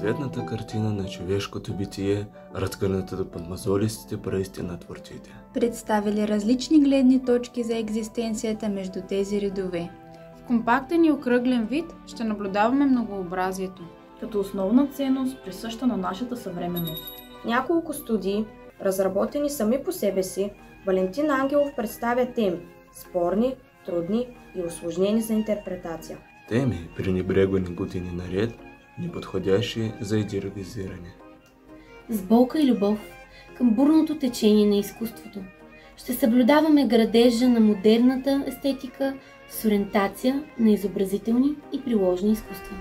цветната картина на човешкото битие, разгърната под мозолистите пръсти на творците. Представили различни гледни точки за екзистенцията между тези редове. В компактен и окръглен вид ще наблюдаваме многообразието, като основна ценност, присъща на нашата съвременност. Няколко студии, разработени сами по себе си, Валентин Ангелов представя теми – спорни, трудни и усложнени за интерпретация. Теми, пренебрегвани години наред, неподходящи за идеализиране. С болка и любов към бурното течение на изкуството ще съблюдаваме градежа на модерната естетика с ориентация на изобразителни и приложни изкуства.